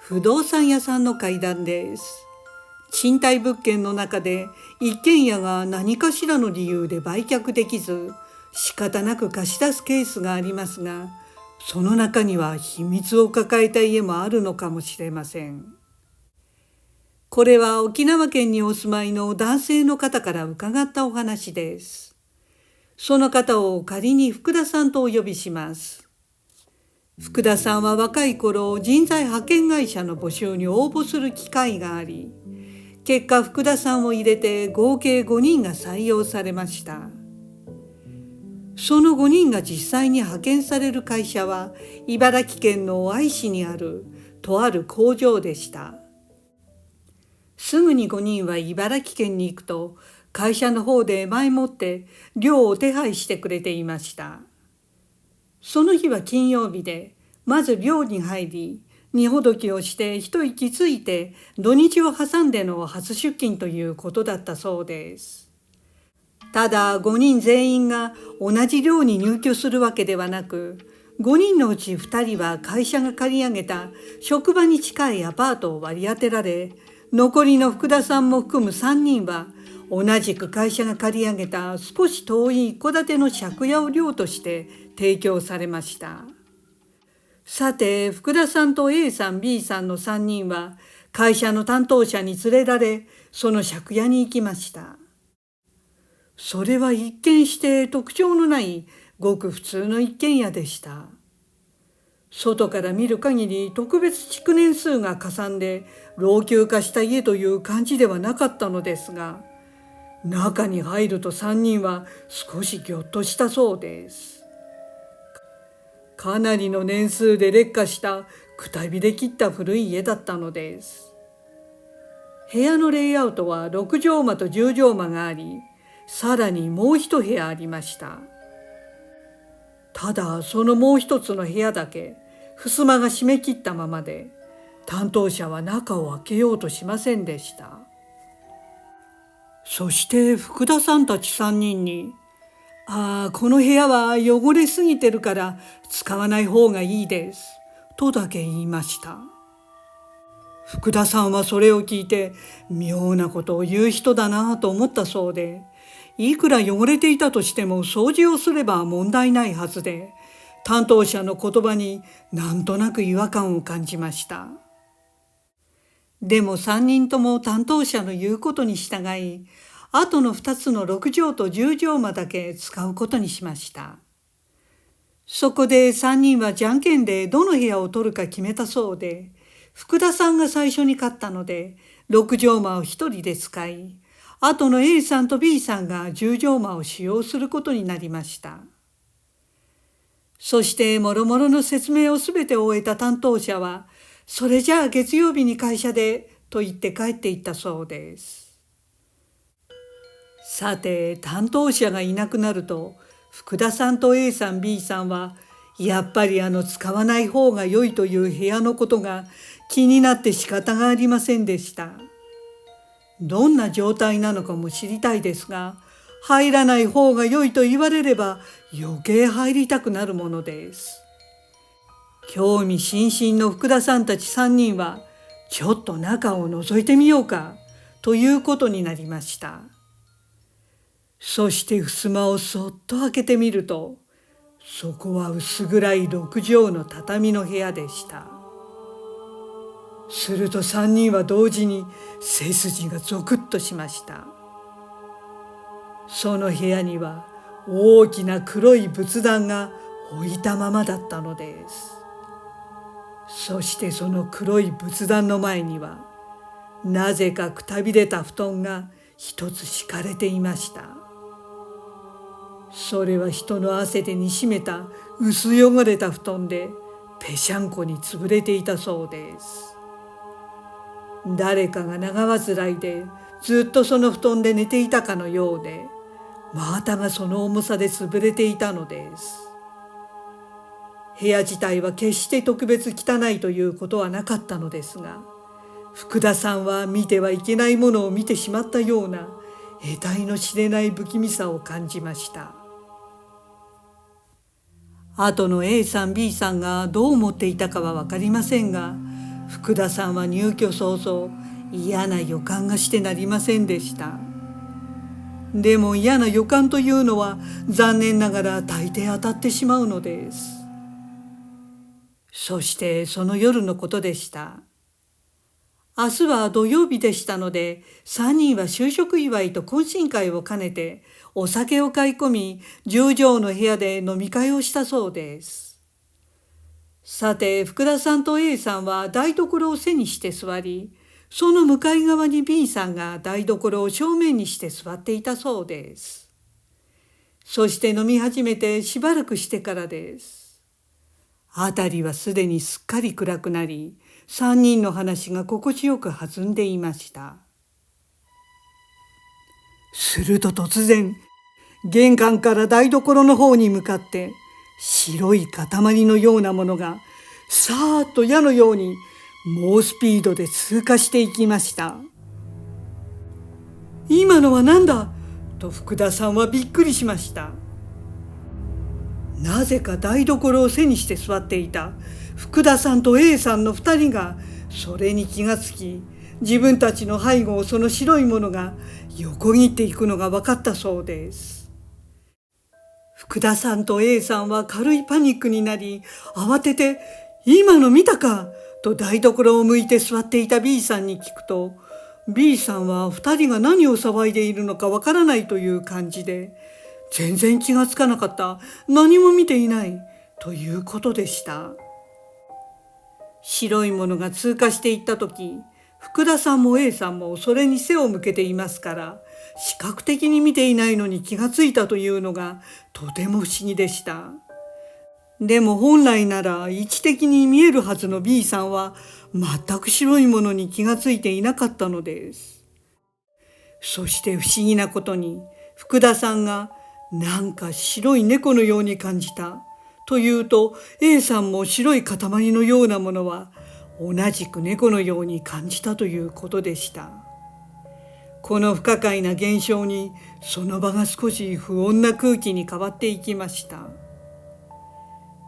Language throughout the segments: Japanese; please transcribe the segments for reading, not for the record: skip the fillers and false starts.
不動産屋さんの怪談です。賃貸物件の中で一軒家が何かしらの理由で売却できず、仕方なく貸し出すケースがありますが、その中には秘密を抱えた家もあるのかもしれません。これは沖縄県にお住まいの男性の方から伺ったお話です。その方を仮に福田さんとお呼びします。福田さんは若い頃、人材派遣会社の募集に応募する機会があり、結果福田さんを入れて合計5人が採用されました。その5人が実際に派遣される会社は、茨城県の愛市にあるとある工場でした。すぐに5人は茨城県に行くと、会社の方で前もって寮を手配してくれていました。その日は金曜日で、まず寮に入り、荷ほどきをして一息ついて、土日を挟んでの初出勤ということだったそうです。ただ5人全員が同じ寮に入居するわけではなく、5人のうち2人は会社が借り上げた職場に近いアパートを割り当てられ、残りの福田さんも含む3人は同じく会社が借り上げた少し遠い一戸建ての借家を寮として提供されました。さて、福田さんと A さん B さんの3人は会社の担当者に連れられ、その借家に行きました。それは一見して特徴のないごく普通の一軒家でした。外から見る限り特別築年数がかさんで老朽化した家という感じではなかったのですが、中に入ると3人は少しぎょっとしたそうです。かなりの年数で劣化したくたびれ切った古い家だったのです。部屋のレイアウトは6畳間と10畳間があり、さらにもう一部屋ありました。ただそのもう一つの部屋だけ襖が閉め切ったままで、担当者は中を開けようとしませんでした。そして福田さんたち3人に、この部屋は汚れすぎてるから使わない方がいいです、とだけ言いました。福田さんはそれを聞いて、妙なことを言う人だなと思ったそうで、いくら汚れていたとしても掃除をすれば問題ないはずで、担当者の言葉になんとなく違和感を感じました。でも3人とも担当者の言うことに従い、あとの2つの6畳と10畳間だけ使うことにしました。そこで3人はじゃんけんでどの部屋を取るか決めたそうで、福田さんが最初に勝ったので、6畳間を1人で使い、あとの A さんと B さんが10畳間を使用することになりました。そしてもろもろの説明をすべて終えた担当者は、それじゃあ月曜日に会社でと言って帰っていったそうです。さて、担当者がいなくなると、福田さんと A さん B さんは、やっぱり使わない方が良いという部屋のことが気になって仕方がありませんでした。どんな状態なのかも知りたいですが、入らない方が良いと言われれば余計入りたくなるものです。興味津々の福田さんたち3人は、ちょっと中を覗いてみようかということになりました。そして襖をそっと開けてみると、そこは薄暗い6畳の畳の部屋でした。すると3人は同時に背筋がゾクッとしました。その部屋には大きな黒い仏壇が置いたままだったのです。そしてその黒い仏壇の前には、なぜかくたびれた布団が一つ敷かれていました。それは人の汗で煮しめた薄汚れた布団で、ぺしゃんこに潰れていたそうです。誰かが長患いでずっとその布団で寝ていたかのようで、真綿がその重さで潰れていたのです。部屋自体は決して特別汚いということはなかったのですが、福田さんは見てはいけないものを見てしまったような得体の知れない不気味さを感じました。後の A さん B さんがどう思っていたかは分かりませんが、福田さんは入居早々嫌な予感がしてなりませんでした。でも嫌な予感というのは残念ながら大抵当たってしまうのです。そしてその夜のことでした。明日は土曜日でしたので、3人は就職祝いと懇親会を兼ねてお酒を買い込み、10畳の部屋で飲み会をしたそうです。さて、福田さんと A さんは台所を背にして座り、その向かい側に B さんが台所を正面にして座っていたそうです。そして飲み始めてしばらくしてからです。辺りはすでにすっかり暗くなり、3人の話が心地よく弾んでいました。すると突然、玄関から台所の方に向かって白い塊のようなものがさーっと矢のように猛スピードで通過していきました。今のは何だと福田さんはびっくりしました。なぜか台所を背にして座っていた福田さんと A さんの2人がそれに気がつき、自分たちの背後をその白いものが横切っていくのが分かったそうです。福田さんと A さんは軽いパニックになり、慌てて今の見たかと台所を向いて座っていた B さんに聞くと、B さんは2人が何を騒いでいるのかわからないという感じで、全然気がつかなかった、何も見ていないということでした。白いものが通過していった時、福田さんも A さんもそれに背を向けていますから、視覚的に見ていないのに気がついたというのがとても不思議でした。でも本来なら位置的に見えるはずの B さんは全く白いものに気がついていなかったのです。そして不思議なことに福田さんがなんか白い猫のように感じたというと、 A さんも白い塊のようなものは同じく猫のように感じたということでした。この不可解な現象にその場が少し不穏な空気に変わっていきました。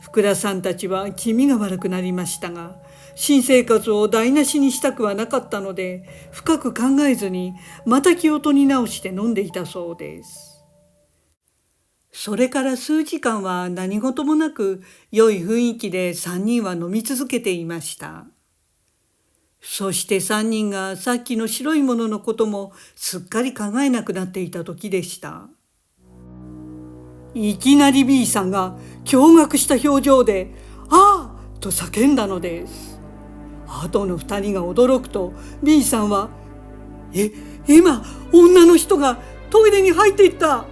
福田さんたちは気味が悪くなりましたが、新生活を台無しにしたくはなかったので、深く考えずにまた気を取り直して飲んでいたそうです。それから数時間は何事もなく良い雰囲気で3人は飲み続けていました。そして3人がさっきの白いもののこともすっかり考えなくなっていた時でした。いきなり B さんが驚愕した表情で「ああ!」と叫んだのです。後の2人が驚くと B さんは「今女の人がトイレに入っていった!」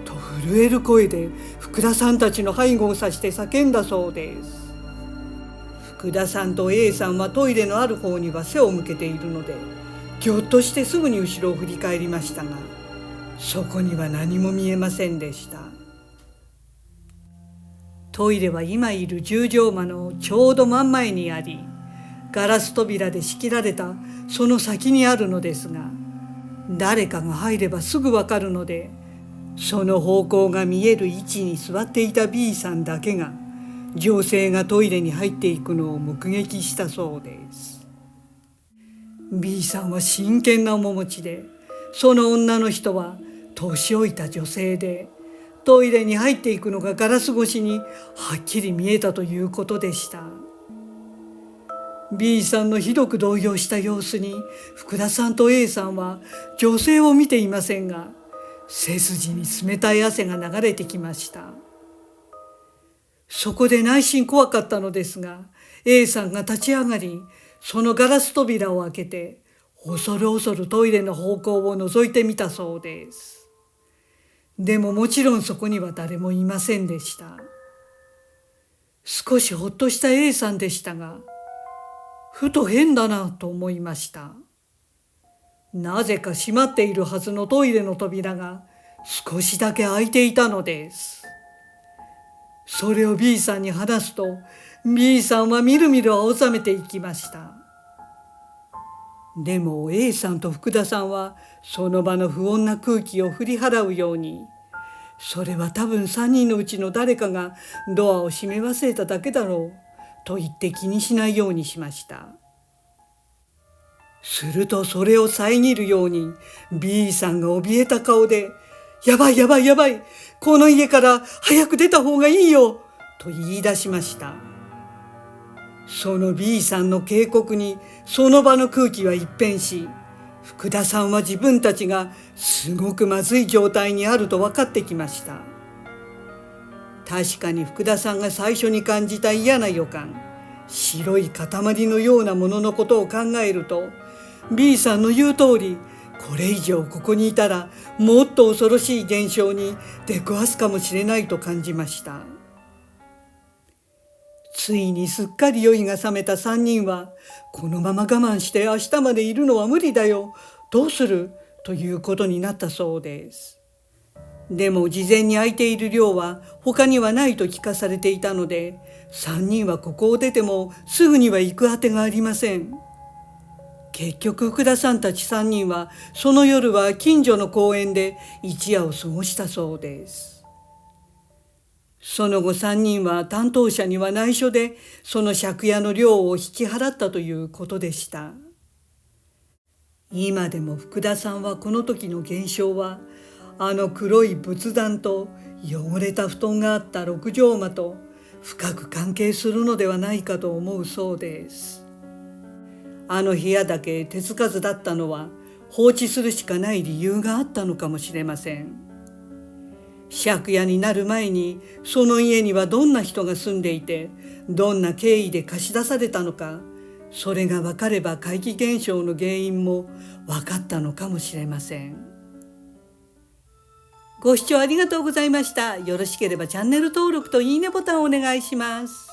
と震える声で福田さんたちの背後を指して叫んだそうです。福田さんと A さんはトイレのある方には背を向けているので、ぎょっとしてすぐに後ろを振り返りましたが、そこには何も見えませんでした。トイレは今いる十条間のちょうど真ん前にあり、ガラス扉で仕切られたその先にあるのですが、誰かが入ればすぐわかるので、その方向が見える位置に座っていた B さんだけが女性がトイレに入っていくのを目撃したそうです。B さんは真剣な面持ちで、その女の人は年老いた女性で、トイレに入っていくのがガラス越しにはっきり見えたということでした。B さんのひどく動揺した様子に福田さんと A さんは女性を見ていませんが、背筋に冷たい汗が流れてきました。そこで内心怖かったのですが、 A さんが立ち上がり、そのガラス扉を開けて恐る恐るトイレの方向を覗いてみたそうです。でももちろんそこには誰もいませんでした。少しほっとした A さんでしたが、ふと変だなと思いました。なぜか閉まっているはずのトイレの扉が少しだけ開いていたのです。それを B さんに話すと、 B さんはみるみる青ざめていきました。でも A さんと福田さんはその場の不穏な空気を振り払うように、それは多分3人のうちの誰かがドアを閉め忘れただけだろうと言って気にしないようにしました。するとそれを遮るように B さんが怯えた顔で、やばいやばいやばい、この家から早く出た方がいいよと言い出しました。その B さんの警告にその場の空気は一変し、福田さんは自分たちがすごくまずい状態にあると分かってきました。確かに福田さんが最初に感じた嫌な予感、白い塊のようなもののことを考えると、 B さんの言う通り、これ以上ここにいたらもっと恐ろしい現象に出くわすかもしれないと感じました。ついにすっかり酔いが覚めた3人は、このまま我慢して明日までいるのは無理だよ、どうするということになったそうです。でも事前に空いている寮は他にはないと聞かされていたので、3人はここを出てもすぐには行くあてがありません。結局福田さんたち3人はその夜は近所の公園で一夜を過ごしたそうです。その後3人は担当者には内緒でその借家の寮を引き払ったということでした。今でも福田さんはこの時の現象は、あの黒い仏壇と汚れた布団があった六畳間と深く関係するのではないかと思うそうです。あの部屋だけ手つかずだったのは放置するしかない理由があったのかもしれません。借家になる前にその家にはどんな人が住んでいて、どんな経緯で貸し出されたのか、それが分かれば怪奇現象の原因も分かったのかもしれません。ご視聴ありがとうございました。よろしければチャンネル登録といいねボタンをお願いします。